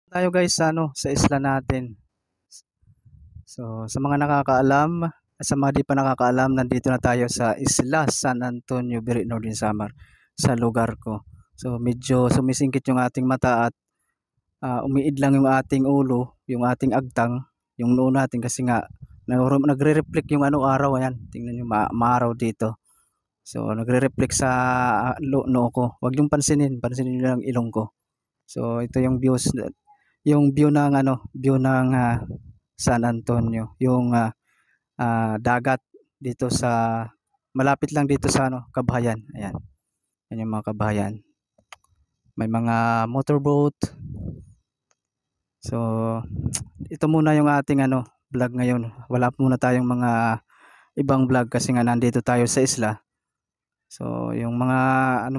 Tayo guys sa sa isla natin. So sa mga nakakaalam, sa mga di pa nakakaalam, nandito na tayo sa Isla San Antonio, Biri, Northern Samar, sa lugar ko. So medyo sumisingkit yung ating mata at umiid lang yung ating ulo, yung ating agtang, yung noo natin kasi nga nagre-reflect yung araw. Ayan, tingnan niyo, maaraw dito. So nagre-reflect sa noo ko. Huwag yung pansinin niyo lang ilong ko. So ito yung view ng view ng San Antonio, yung dagat dito sa malapit lang dito sa Kabahayan. Ayan. Yan yung mga Kabahayan. May mga motorboat. So ito muna yung ating vlog ngayon. Wala muna tayong mga ibang vlog kasi nga nandito tayo sa isla. So yung mga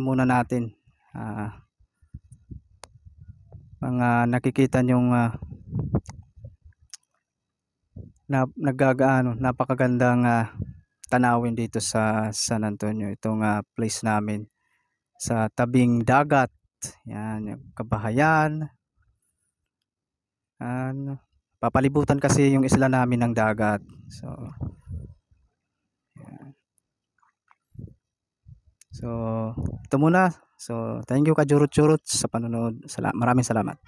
muna natin, mga nakikita nyong napakagandang tanawin dito sa San Antonio. Itong place namin sa tabing dagat. Yan, yung Kabahayan. Papalibutan kasi yung isla namin ng dagat. So, yan. So, ito muna. So, thank you ka Jurut-Jurut sa panonood. Maraming salamat.